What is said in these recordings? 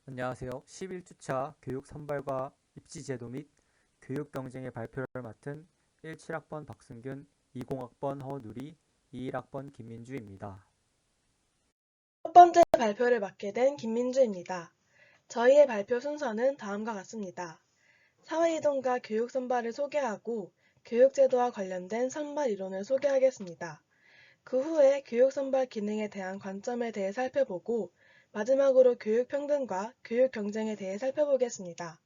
안녕하세요. 11주차 교육 선발과 입시 제도 및 교육 경쟁의 발표를 맡은 17학번 박승균, 20학번 허누리, 21학번 김민주입니다. 첫 번째 발표를 맡게 된 김민주입니다. 저희의 발표 순서는 다음과 같습니다. 사회이동과 교육 선발을 소개하고 교육제도와 관련된 선발 이론을 소개하겠습니다. 그 후에 교육 선발 기능에 대한 관점에 대해 살펴보고 마지막으로 교육 평등과 교육 경쟁에 대해 살펴보겠습니다.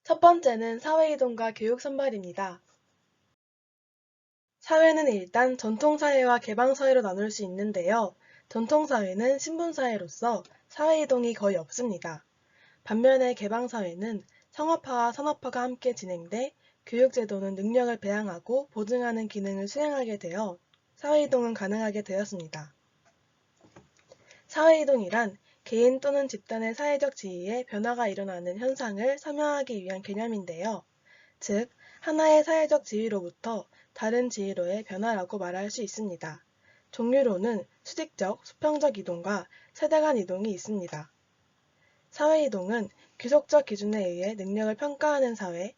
첫 번째는 사회이동과 교육 선발입니다. 사회는 일단 전통사회와 개방사회로 나눌 수 있는데요. 전통사회는 신분사회로서 사회이동이 거의 없습니다. 반면에 개방사회는 상업화와 산업화가 함께 진행돼 교육제도는 능력을 배양하고 보증하는 기능을 수행하게 되어 사회이동은 가능하게 되었습니다. 사회이동이란 개인 또는 집단의 사회적 지위에 변화가 일어나는 현상을 설명하기 위한 개념인데요. 즉, 하나의 사회적 지위로부터 다른 지위로의 변화라고 말할 수 있습니다. 종류로는 수직적, 수평적 이동과 세대 간 이동이 있습니다. 사회이동은 규속적 기준에 의해 능력을 평가하는 사회,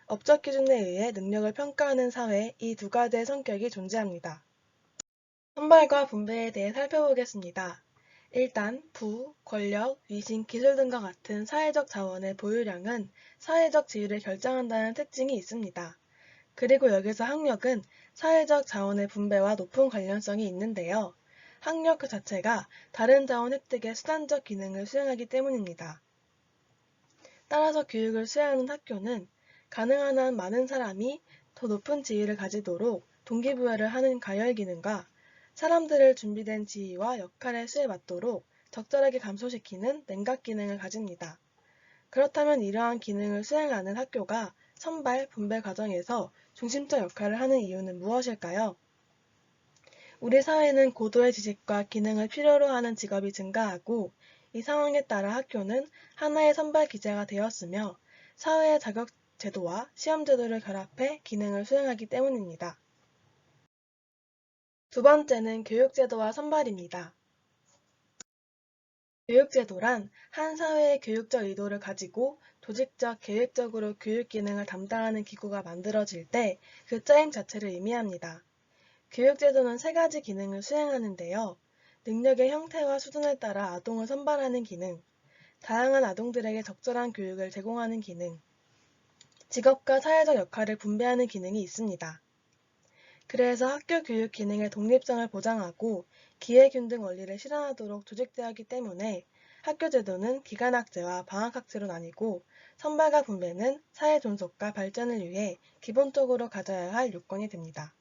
업적 기준에 의해 능력을 평가하는 사회 이 두 가지의 성격이 존재합니다. 선발과 분배에 대해 살펴보겠습니다. 일단 부, 권력, 위신, 기술 등과 같은 사회적 자원의 보유량은 사회적 지위를 결정한다는 특징이 있습니다. 그리고 여기서 학력은 사회적 자원의 분배와 높은 관련성이 있는데요. 학력 그 자체가 다른 자원 획득의 수단적 기능을 수행하기 때문입니다. 따라서 교육을 수행하는 학교는 가능한 한 많은 사람이 더 높은 지위를 가지도록 동기부여를 하는 가열 기능과 사람들을 준비된 지위와 역할의 수에 맞도록 적절하게 감소시키는 냉각 기능을 가집니다. 그렇다면 이러한 기능을 수행하는 학교가 선발, 분배 과정에서 중심적 역할을 하는 이유는 무엇일까요? 우리 사회는 고도의 지식과 기능을 필요로 하는 직업이 증가하고 이 상황에 따라 학교는 하나의 선발 기제가 되었으며 사회의 자격 제도와 시험 제도를 결합해 기능을 수행하기 때문입니다. 두 번째는 교육제도와 선발입니다. 교육제도란 한 사회의 교육적 의도를 가지고 조직적, 계획적으로 교육 기능을 담당하는 기구가 만들어질 때 그 짜임 자체를 의미합니다. 교육제도는 세 가지 기능을 수행하는데요. 능력의 형태와 수준에 따라 아동을 선발하는 기능, 다양한 아동들에게 적절한 교육을 제공하는 기능, 직업과 사회적 역할을 분배하는 기능이 있습니다. 그래서 학교 교육 기능의 독립성을 보장하고 기회균등 원리를 실현하도록 조직되었기 때문에 학교 제도는 기간학제와 방학학제로 나뉘고 선발과 분배는 사회 존속과 발전을 위해 기본적으로 가져야 할 요건이 됩니다.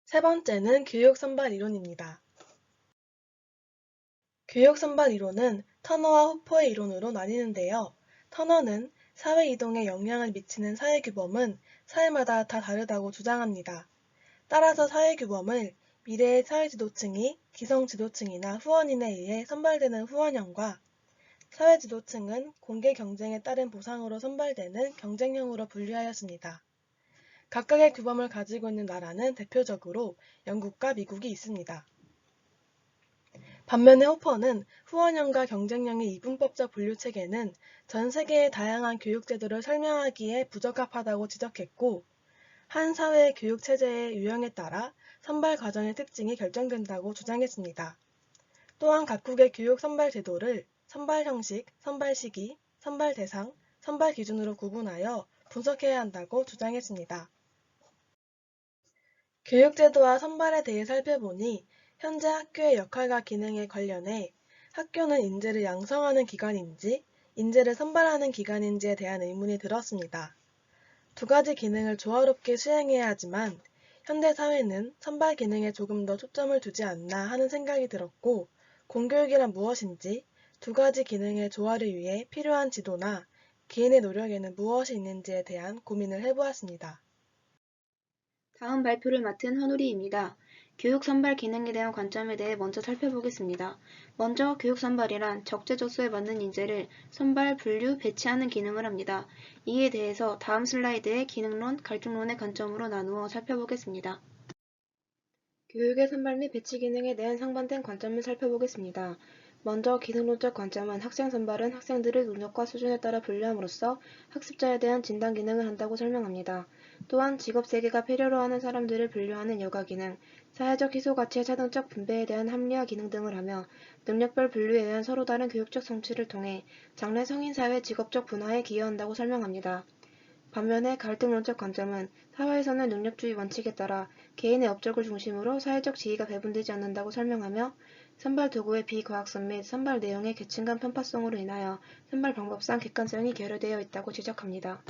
세 번째는 교육 선발 이론입니다. 교육 선발 이론은 터너와 후퍼의 이론으로 나뉘는데요. 터너는 사회 이동에 영향을 미치는 사회규범은 사회마다 다 다르다고 주장합니다. 따라서 사회규범을 미래의 사회지도층이 기성지도층이나 후원인에 의해 선발되는 후원형과 사회지도층은 공개 경쟁에 따른 보상으로 선발되는 경쟁형으로 분류하였습니다. 각각의 규범을 가지고 있는 나라는 대표적으로 영국과 미국이 있습니다. 반면에 호퍼는 후원형과 경쟁형의 이분법적 분류체계는 전 세계의 다양한 교육제도를 설명하기에 부적합하다고 지적했고, 한 사회의 교육체제의 유형에 따라 선발 과정의 특징이 결정된다고 주장했습니다. 또한 각국의 교육 선발 제도를 선발 형식, 선발 시기, 선발 대상, 선발 기준으로 구분하여 분석해야 한다고 주장했습니다. 교육제도와 선발에 대해 살펴보니 현재 학교의 역할과 기능에 관련해 학교는 인재를 양성하는 기관인지 인재를 선발하는 기관인지에 대한 의문이 들었습니다. 두 가지 기능을 조화롭게 수행해야 하지만 현대 사회는 선발 기능에 조금 더 초점을 두지 않나 하는 생각이 들었고 공교육이란 무엇인지 두 가지 기능의 조화를 위해 필요한 지도나 개인의 노력에는 무엇이 있는지에 대한 고민을 해보았습니다. 다음 발표를 맡은 헌우리입니다. 교육 선발 기능에 대한 관점에 대해 먼저 살펴보겠습니다. 먼저 교육 선발이란 적재적소에 맞는 인재를 선발, 분류, 배치하는 기능을 합니다. 이에 대해서 다음 슬라이드의 기능론, 갈등론의 관점으로 나누어 살펴보겠습니다. 교육의 선발 및 배치 기능에 대한 상반된 관점을 살펴보겠습니다. 먼저 기능론적 관점은 학생 선발은 학생들의 능력과 수준에 따라 분류함으로써 학습자에 대한 진단 기능을 한다고 설명합니다. 또한 직업 세계가 필요로 하는 사람들을 분류하는 여가 기능, 사회적 희소 가치의 차등적 분배에 대한 합리화 기능 등을 하며 능력별 분류에 의한 서로 다른 교육적 성취를 통해 장래 성인 사회 직업적 분화에 기여한다고 설명합니다. 반면에 갈등론적 관점은 사회에서는 능력주의 원칙에 따라 개인의 업적을 중심으로 사회적 지위가 배분되지 않는다고 설명하며 선발 도구의 비과학성 및 선발 내용의 계층간 편파성으로 인하여 선발 방법상 객관성이 결여되어 있다고 지적합니다.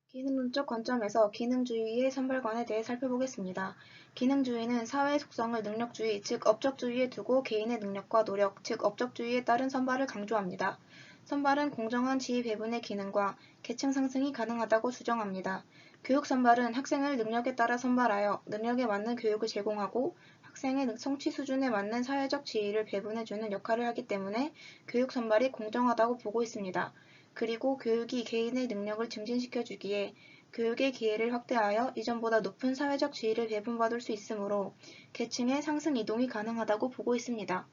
기능론적 관점에서 기능주의의 선발관에 대해 살펴보겠습니다. 기능주의는 사회의 속성을 능력주의, 즉 업적주의에 두고 개인의 능력과 노력, 즉 업적주의에 따른 선발을 강조합니다. 선발은 공정한 지위 배분의 기능과 계층 상승이 가능하다고 주장합니다. 교육 선발은 학생을 능력에 따라 선발하여 능력에 맞는 교육을 제공하고 학생의 성취 수준에 맞는 사회적 지위를 배분해주는 역할을 하기 때문에 교육 선발이 공정하다고 보고 있습니다. 그리고 교육이 개인의 능력을 증진시켜주기에 교육의 기회를 확대하여 이전보다 높은 사회적 지위를 배분받을 수 있으므로 계층의 상승 이동이 가능하다고 보고 있습니다.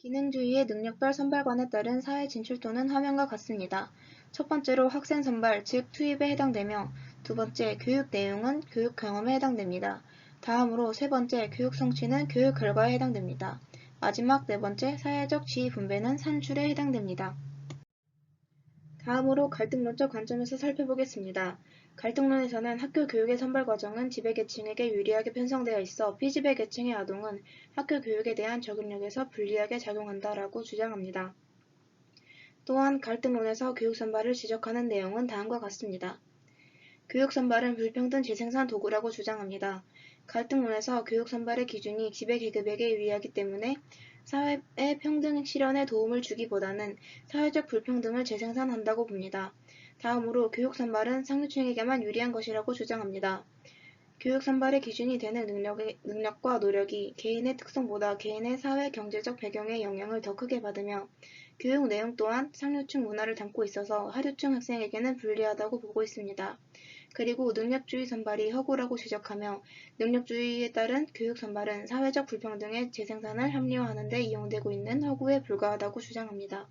기능주의의 능력별 선발관에 따른 사회 진출도는 화면과 같습니다. 첫 번째로 학생 선발, 즉 투입에 해당되며 두 번째 교육 내용은 교육 경험에 해당됩니다. 다음으로 세 번째 교육 성취는 교육 결과에 해당됩니다. 마지막 네 번째 사회적 지위 분배는 산출에 해당됩니다. 다음으로 갈등론적 관점에서 살펴보겠습니다. 갈등론에서는 학교 교육의 선발 과정은 지배계층에게 유리하게 편성되어 있어 피지배계층의 아동은 학교 교육에 대한 적응력에서 불리하게 작용한다라고 주장합니다. 또한 갈등론에서 교육 선발을 지적하는 내용은 다음과 같습니다. 교육 선발은 불평등 재생산 도구라고 주장합니다. 갈등론에서 교육 선발의 기준이 지배계급에게 유리하기 때문에 사회의 평등 실현에 도움을 주기보다는 사회적 불평등을 재생산한다고 봅니다. 다음으로 교육 선발은 상류층에게만 유리한 것이라고 주장합니다. 교육 선발의 기준이 되는 능력과 노력이 개인의 특성보다 개인의 사회 경제적 배경의 영향을 더 크게 받으며 교육 내용 또한 상류층 문화를 담고 있어서 하류층 학생에게는 불리하다고 보고 있습니다. 그리고 능력주의 선발이 허구라고 지적하며 능력주의에 따른 교육 선발은 사회적 불평등의 재생산을 합리화하는 데 이용되고 있는 허구에 불과하다고 주장합니다.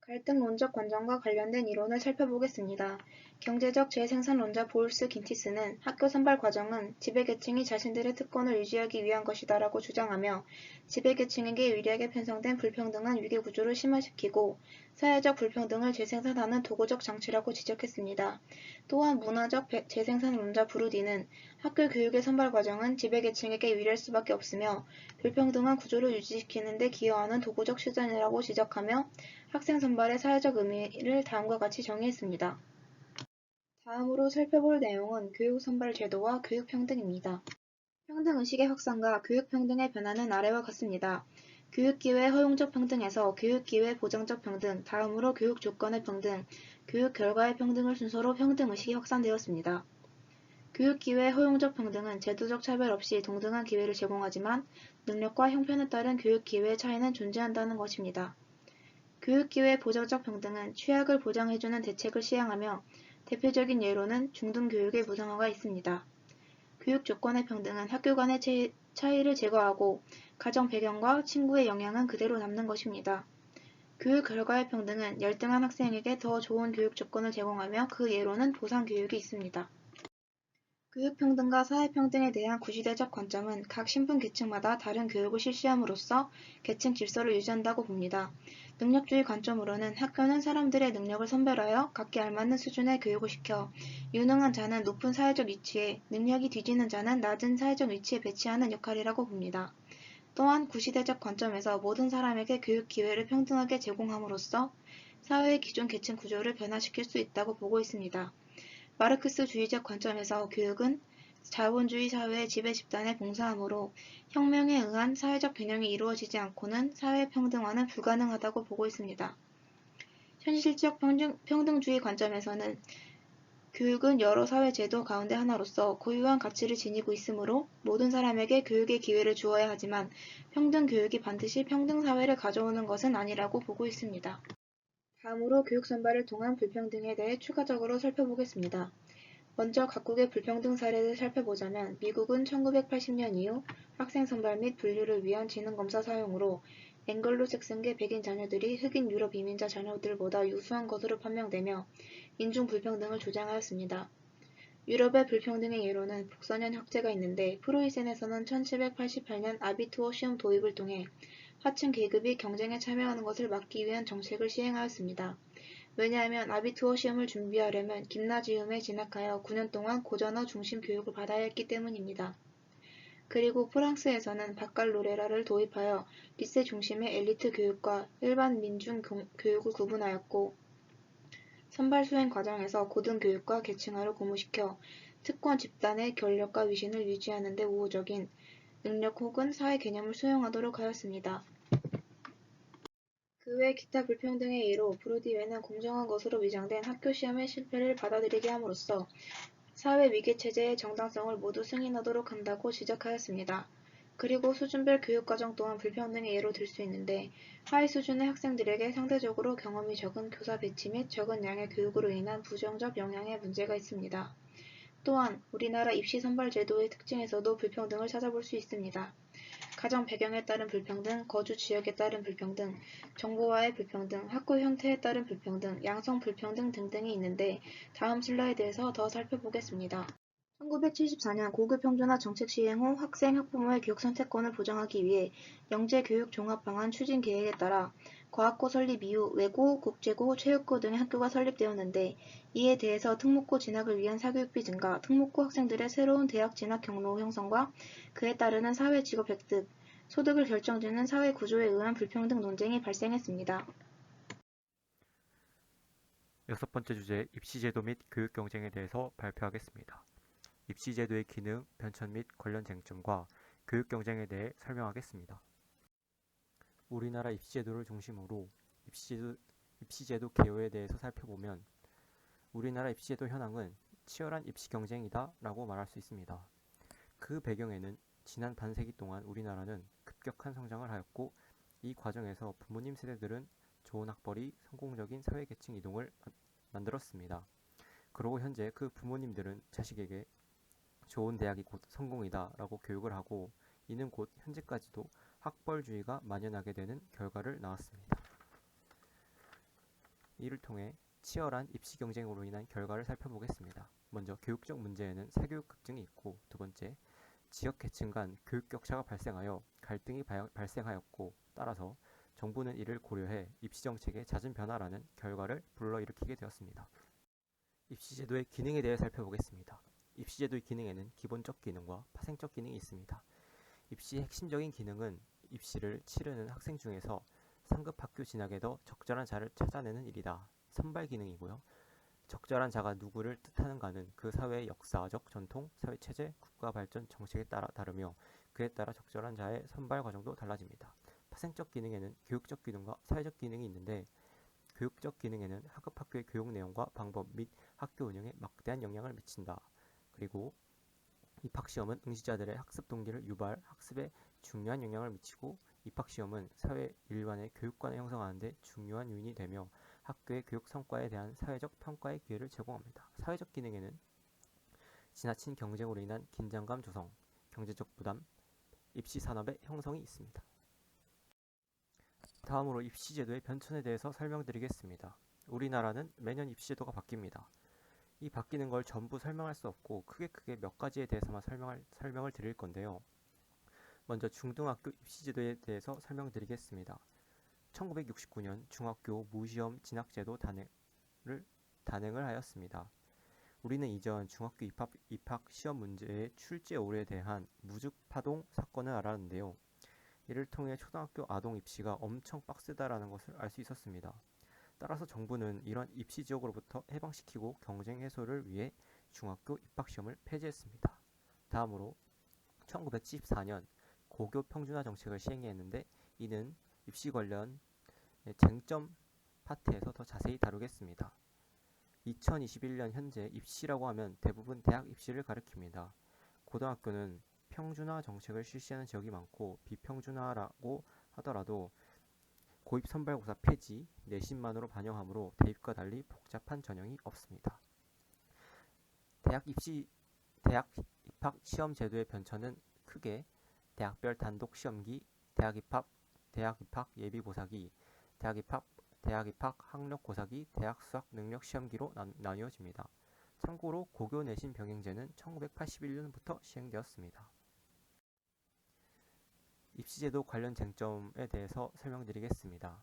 갈등론적 관점과 관련된 이론을 살펴보겠습니다. 경제적 재생산론자 보울스 긴티스는 학교 선발 과정은 지배계층이 자신들의 특권을 유지하기 위한 것이다라고 주장하며 지배계층에게 유리하게 편성된 불평등한 위계구조를 심화시키고 사회적 불평등을 재생산하는 도구적 장치라고 지적했습니다. 또한 문화적 재생산론자 브루디는 학교 교육의 선발 과정은 지배계층에게 유리할 수밖에 없으며 불평등한 구조를 유지시키는 데 기여하는 도구적 수단이라고 지적하며 학생 선발의 사회적 의미를 다음과 같이 정의했습니다. 다음으로 살펴볼 내용은 교육 선발 제도와 교육 평등입니다. 평등의식의 확산과 교육 평등의 변화는 아래와 같습니다. 교육기회 허용적 평등에서 교육기회 보장적 평등, 다음으로 교육 조건의 평등, 교육 결과의 평등을 순서로 평등의식이 확산되었습니다. 교육기회 허용적 평등은 제도적 차별 없이 동등한 기회를 제공하지만 능력과 형편에 따른 교육기회의 차이는 존재한다는 것입니다. 교육기회 보장적 평등은 취약을 보장해주는 대책을 시행하며 대표적인 예로는 중등교육의 무상화가 있습니다. 교육 조건의 평등은 학교 간의 차이를 제거하고 가정 배경과 친구의 영향은 그대로 남는 것입니다. 교육 결과의 평등은 열등한 학생에게 더 좋은 교육 조건을 제공하며 그 예로는 보상교육이 있습니다. 교육평등과 사회평등에 대한 구시대적 관점은 각 신분계층마다 다른 교육을 실시함으로써 계층 질서를 유지한다고 봅니다. 능력주의 관점으로는 학교는 사람들의 능력을 선별하여 각기 알맞는 수준의 교육을 시켜 유능한 자는 높은 사회적 위치에, 능력이 뒤지는 자는 낮은 사회적 위치에 배치하는 역할이라고 봅니다. 또한 구시대적 관점에서 모든 사람에게 교육 기회를 평등하게 제공함으로써 사회의 기존 계층 구조를 변화시킬 수 있다고 보고 있습니다. 마르크스주의적 관점에서 교육은 자본주의 사회의 지배 집단에 봉사하므로 혁명에 의한 사회적 변형이 이루어지지 않고는 사회 평등화는 불가능하다고 보고 있습니다. 현실적 평등주의 관점에서는 교육은 여러 사회 제도 가운데 하나로서 고유한 가치를 지니고 있으므로 모든 사람에게 교육의 기회를 주어야 하지만 평등 교육이 반드시 평등 사회를 가져오는 것은 아니라고 보고 있습니다. 다음으로 교육 선발을 통한 불평등에 대해 추가적으로 살펴보겠습니다. 먼저 각국의 불평등 사례를 살펴보자면 미국은 1980년 이후 학생 선발 및 분류를 위한 지능검사 사용으로 앵글로색슨계 백인 자녀들이 흑인 유럽 이민자 자녀들보다 유수한 것으로 판명되며 인종 불평등을 주장하였습니다. 유럽의 불평등의 예로는 복선형 학제가 있는데 프로이센에서는 1788년 아비투어 시험 도입을 통해 하층 계급이 경쟁에 참여하는 것을 막기 위한 정책을 시행하였습니다. 왜냐하면 아비투어 시험을 준비하려면 김나지움에 진학하여 9년 동안 고전어 중심 교육을 받아야 했기 때문입니다. 그리고 프랑스에서는 바칼로레라를 도입하여 리세 중심의 엘리트 교육과 일반 민중 교육을 구분하였고 선발 수행 과정에서 고등교육과 계층화를 고무시켜 특권 집단의 권력과 위신을 유지하는 데 우호적인 능력 혹은 사회 개념을 수용하도록 하였습니다. 그 외 기타 불평등의 예로 브로디웨는 공정한 것으로 위장된 학교 시험의 실패를 받아들이게 함으로써 사회 위계체제의 정당성을 모두 승인하도록 한다고 지적하였습니다. 그리고 수준별 교육과정 또한 불평등의 예로 들 수 있는데 하위 수준의 학생들에게 상대적으로 경험이 적은 교사 배치 및 적은 양의 교육으로 인한 부정적 영향의 문제가 있습니다. 또한 우리나라 입시 선발 제도의 특징에서도 불평등을 찾아볼 수 있습니다. 가정 배경에 따른 불평등, 거주 지역에 따른 불평등, 정보와의 불평등, 학교 형태에 따른 불평등, 양성 불평등 등등이 있는데 다음 슬라이드에서 더 살펴보겠습니다. 1974년 고교 평준화 정책 시행 후 학생, 학부모의 교육 선택권을 보장하기 위해 영재교육 종합방안 추진 계획에 따라 과학고 설립 이후 외고, 국제고, 체육고 등의 학교가 설립되었는데 이에 대해서 특목고 진학을 위한 사교육비 증가, 특목고 학생들의 새로운 대학 진학 경로 형성과 그에 따르는 사회 직업 획득, 소득을 결정짓는 사회 구조에 의한 불평등 논쟁이 발생했습니다. 여섯 번째 주제, 입시제도 및 교육 경쟁에 대해서 발표하겠습니다. 입시제도의 기능, 변천 및 관련 쟁점과 교육 경쟁에 대해 설명하겠습니다. 우리나라 입시제도를 중심으로 입시제도 개요에 대해서 살펴보면 우리나라 입시제도 현황은 치열한 입시 경쟁이다 라고 말할 수 있습니다. 그 배경에는 지난 반세기 동안 우리나라는 급격한 성장을 하였고 이 과정에서 부모님 세대들은 좋은 학벌이 성공적인 사회계층 이동을 만들었습니다. 그리고 현재 그 부모님들은 자식에게 좋은 대학이 곧 성공이다 라고 교육을 하고 이는 곧 현재까지도 학벌주의가 만연하게 되는 결과를 낳았습니다. 이를 통해 치열한 입시 경쟁으로 인한 결과를 살펴보겠습니다. 먼저 교육적 문제에는 사교육 급증이 있고 두 번째 지역 계층 간 교육 격차가 발생하여 갈등이 발생하였고 따라서 정부는 이를 고려해 입시정책의 잦은 변화라는 결과를 불러일으키게 되었습니다. 입시제도의 기능에 대해 살펴보겠습니다. 입시제도의 기능에는 기본적 기능과 파생적 기능이 있습니다. 입시의 핵심적인 기능은 입시를 치르는 학생 중에서 상급 학교 진학에 더 적절한 자를 찾아내는 일이다. 선발 기능이고요. 적절한 자가 누구를 뜻하는가는 그 사회의 역사적 전통, 사회체제, 국가발전 정책에 따라 다르며 그에 따라 적절한 자의 선발 과정도 달라집니다. 파생적 기능에는 교육적 기능과 사회적 기능이 있는데 교육적 기능에는 하급 학교의 교육 내용과 방법 및 학교 운영에 막대한 영향을 미친다. 그리고 입학시험은 응시자들의 학습 동기를 유발, 학습에 중요한 영향을 미치고 입학시험은 사회 일반의 교육관을 형성하는 데 중요한 요인이 되며 학교의 교육 성과에 대한 사회적 평가의 기회를 제공합니다. 사회적 기능에는 지나친 경쟁으로 인한 긴장감 조성, 경제적 부담, 입시 산업의 형성이 있습니다. 다음으로 입시제도의 변천에 대해서 설명드리겠습니다. 우리나라는 매년 입시제도가 바뀝니다. 이 바뀌는 걸 전부 설명할 수 없고 크게 몇 가지에 대해서만 설명을 드릴 건데요. 먼저 중등학교 입시제도에 대해서 설명드리겠습니다. 1969년 중학교 무시험 진학제도 단행을 하였습니다. 우리는 이전 중학교 입학 시험 문제의 출제 오류에 대한 무죽파동 사건을 알았는데요. 이를 통해 초등학교 아동 입시가 엄청 빡세다라는 것을 알 수 있었습니다. 따라서 정부는 이런 입시 지역으로부터 해방시키고 경쟁 해소를 위해 중학교 입학시험을 폐지했습니다. 다음으로 1974년 고교 평준화 정책을 시행했는데 이는 입시 관련 쟁점 파트에서 더 자세히 다루겠습니다. 2021년 현재 입시라고 하면 대부분 대학 입시를 가리킵니다. 고등학교는 평준화 정책을 실시하는 지역이 많고 비평준화라고 하더라도 고입 선발고사 폐지, 내신만으로 반영하므로 대입과 달리 복잡한 전형이 없습니다. 대학 입학 시험 제도의 변천은 크게 대학별 단독 시험기, 대학 입학 예비고사기, 대학 입학 학력고사기, 대학 수학 능력 시험기로 나뉘어집니다. 참고로 고교 내신 병행제는 1981년부터 시행되었습니다. 입시제도 관련 쟁점에 대해서 설명드리겠습니다.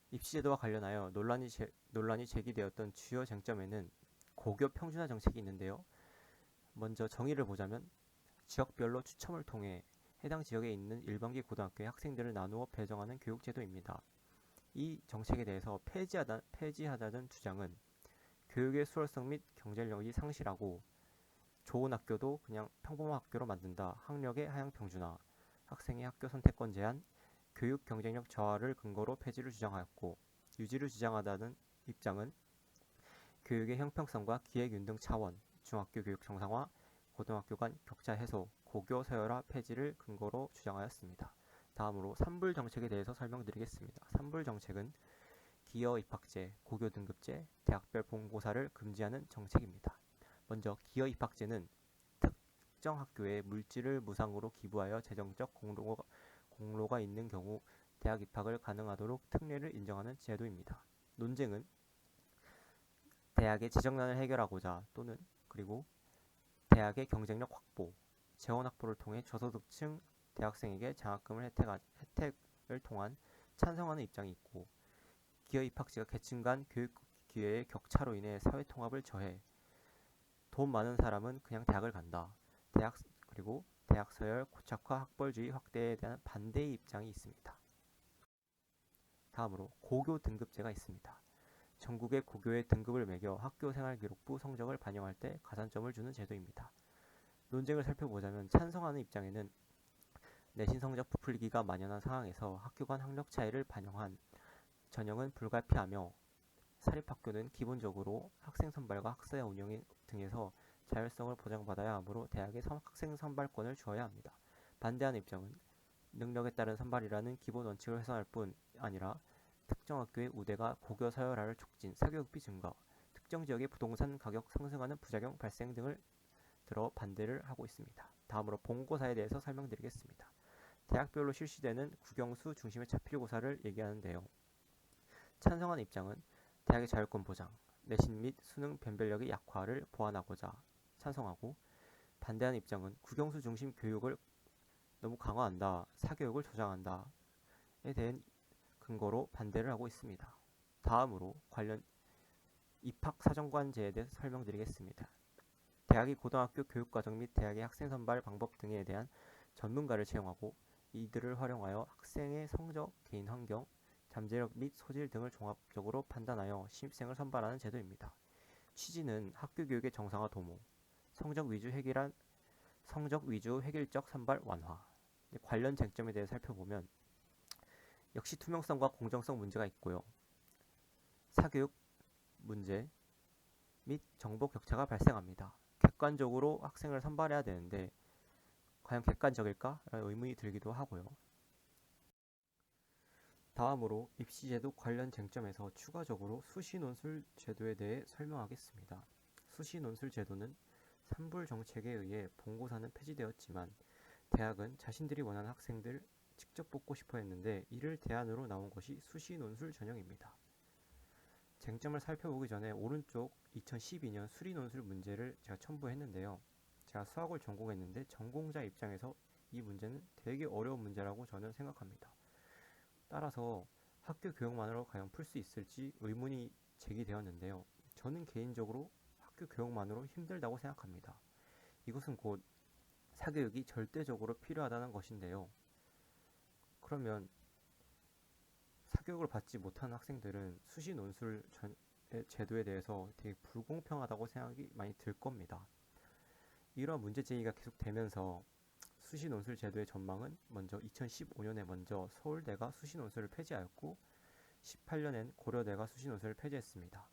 입시제도와 관련하여 논란이 제기되었던 주요 쟁점에는 고교 평준화 정책이 있는데요. 먼저 정의를 보자면 지역별로 추첨을 통해 해당 지역에 있는 일반기 고등학교의 학생들을 나누어 배정하는 교육제도입니다. 이 정책에 대해서 폐지하자는 주장은 교육의 수월성 및 경쟁력이 상실하고 좋은 학교도 그냥 평범한 학교로 만든다. 학력의 하향 평준화, 학생의 학교 선택권 제한, 교육 경쟁력 저하를 근거로 폐지를 주장하였고 유지를 주장하다는 입장은 교육의 형평성과 기획윤등 차원, 중학교 교육 정상화, 고등학교 간 격차 해소, 고교 서열화 폐지를 근거로 주장하였습니다. 다음으로 산불 정책에 대해서 설명드리겠습니다. 산불 정책은 기여 입학제, 고교 등급제, 대학별 본고사를 금지하는 정책입니다. 먼저 기여 입학제는 특정 학교에 물질을 무상으로 기부하여 재정적 공로가 있는 경우 대학 입학을 가능하도록 특례를 인정하는 제도입니다. 논쟁은 대학의 지정난을 해결하고자 또는 그리고 대학의 경쟁력 확보, 재원 확보를 통해 저소득층 대학생에게 장학금을 혜택을 통한 찬성하는 입장이 있고 기여 입학제가 계층 간 교육 기회의 격차로 인해 사회 통합을 저해 돈 많은 사람은 그냥 대학을 간다. 그리고 대학 서열 고착화 학벌주의 확대에 대한 반대의 입장이 있습니다. 다음으로 고교 등급제가 있습니다. 전국의 고교의 등급을 매겨 학교생활기록부 성적을 반영할 때 가산점을 주는 제도입니다. 논쟁을 살펴보자면 찬성하는 입장에는 내신 성적 부풀리기가 만연한 상황에서 학교 간 학력 차이를 반영한 전형은 불가피하며 사립학교는 기본적으로 학생 선발과 학사의 운영 등에서 자율성을 보장받아야 하므로 대학에 학생 선발권을 주어야 합니다. 반대하는 입장은 능력에 따른 선발이라는 기본 원칙을 훼손할 뿐 아니라 특정 학교의 우대가 고교 서열화를 촉진, 사교육비 증가, 특정 지역의 부동산 가격 상승하는 부작용 발생 등을 들어 반대를 하고 있습니다. 다음으로 본고사에 대해서 설명드리겠습니다. 대학별로 실시되는 국영수 중심의 차필고사를 얘기하는데요. 찬성하는 입장은 대학의 자율권 보장, 내신 및 수능 변별력의 약화를 보완하고자 찬성하고 반대하는 입장은 국영수 중심 교육을 너무 강화한다, 사교육을 조장한다에 대한 근거로 반대를 하고 있습니다. 다음으로 관련 입학사정관제에 대해서 설명드리겠습니다. 대학이 고등학교 교육과정 및 대학의 학생 선발 방법 등에 대한 전문가를 채용하고 이들을 활용하여 학생의 성적, 개인 환경, 잠재력 및 소질 등을 종합적으로 판단하여 신입생을 선발하는 제도입니다. 취지는 학교 교육의 정상화 도모, 성적 위주 획일적 선발 완화. 관련 쟁점에 대해 살펴보면 역시 투명성과 공정성 문제가 있고요. 사교육 문제 및 정보 격차가 발생합니다. 객관적으로 학생을 선발해야 되는데 과연 객관적일까? 라는 의문이 들기도 하고요. 다음으로 입시제도 관련 쟁점에서 추가적으로 수시논술 제도에 대해 설명하겠습니다. 수시논술 제도는 산불 정책에 의해 본고사는 폐지되었지만 대학은 자신들이 원하는 학생들 직접 뽑고 싶어 했는데 이를 대안으로 나온 것이 수시논술 전형입니다. 쟁점을 살펴보기 전에 오른쪽 2012년 수리논술 문제를 제가 첨부했는데요. 제가 수학을 전공했는데 전공자 입장에서 이 문제는 되게 어려운 문제라고 저는 생각합니다. 따라서 학교 교육만으로 과연 풀 수 있을지 의문이 제기되었는데요. 저는 개인적으로 학교 교육만으로 힘들다고 생각합니다. 이것은 곧 사교육이 절대적으로 필요하다는 것인데요. 그러면 사교육을 받지 못한 학생들은 수시 논술 제도에 대해서 되게 불공평하다고 생각이 많이 들 겁니다. 이러한 문제 제기가 계속되면서 수시 논술 제도의 전망은 먼저 2015년에 먼저 서울대가 수시 논술을 폐지하였고 18년엔 고려대가 수시 논술을 폐지했습니다.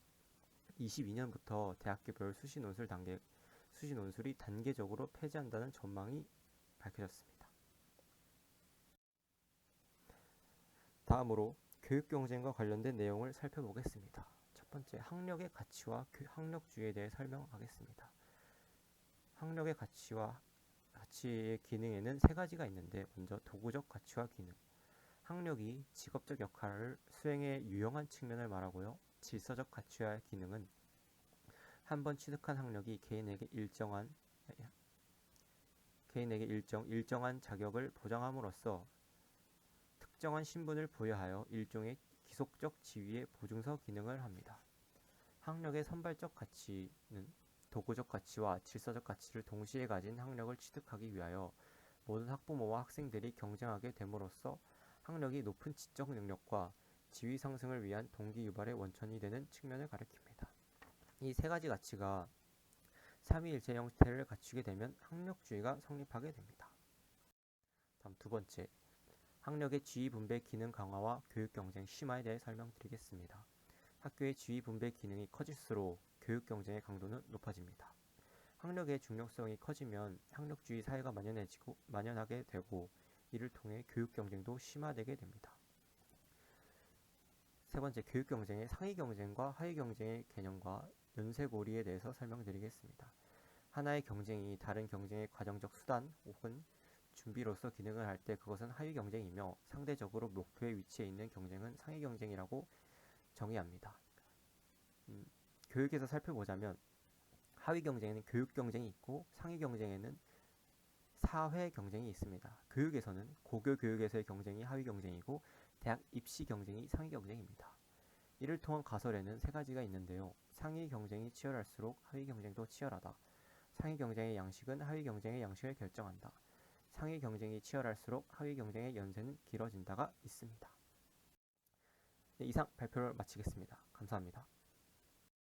22년부터 대학교별 수시 논술이 단계적으로 폐지한다는 전망이 밝혀졌습니다. 다음으로 교육 경쟁과 관련된 내용을 살펴보겠습니다. 첫 첫 번째, 학력의 가치와 학력주의에 대해 설명하겠습니다. 학력의 가치의 기능에는 세 가지가 있는데, 먼저 도구적 가치와 기능. 학력이 직업적 역할을 수행에 유용한 측면을 말하고요. 질서적 가치와 기능은 한 번 취득한 학력이 개인에게 일정한 자격을 보장함으로써 특정한 신분을 부여하여 일종의 기속적 지위의 보증서 기능을 합니다. 학력의 선발적 가치는 도구적 가치와 질서적 가치를 동시에 가진 학력을 취득하기 위하여 모든 학부모와 학생들이 경쟁하게 됨으로써 학력이 높은 지적 능력과 지위 상승을 위한 동기 유발의 원천이 되는 측면을 가리킵니다. 이 세 가지 가치가 삼위일체 형태를 갖추게 되면 학력주의가 성립하게 됩니다. 다음 두 번째, 학력의 지위 분배 기능 강화와 교육 경쟁 심화에 대해 설명드리겠습니다. 학교의 지위 분배 기능이 커질수록 교육 경쟁의 강도는 높아집니다. 학력의 중요성이 커지면 학력주의 사회가 만연하게 되고, 이를 통해 교육 경쟁도 심화되게 됩니다. 세 번째, 교육 경쟁의 상위 경쟁과 하위 경쟁의 개념과 연쇄고리에 대해서 설명드리겠습니다. 하나의 경쟁이 다른 경쟁의 과정적 수단 혹은 준비로서 기능을 할 때 그것은 하위 경쟁이며, 상대적으로 목표에 위치해 있는 경쟁은 상위 경쟁이라고 정의합니다. 교육에서 살펴보자면 하위 경쟁에는 교육 경쟁이 있고, 상위 경쟁에는 사회 경쟁이 있습니다. 교육에서는 고교 교육에서의 경쟁이 하위 경쟁이고, 대학 입시 경쟁이 상위 경쟁입니다. 이를 통한 가설에는 세 가지가 있는데요. 상위 경쟁이 치열할수록 하위 경쟁도 치열하다. 상위 경쟁의 양식은 하위 경쟁의 양식을 결정한다. 상위 경쟁이 치열할수록 하위 경쟁의 연세는 길어진다가 있습니다. 네, 이상 발표를 마치겠습니다. 감사합니다.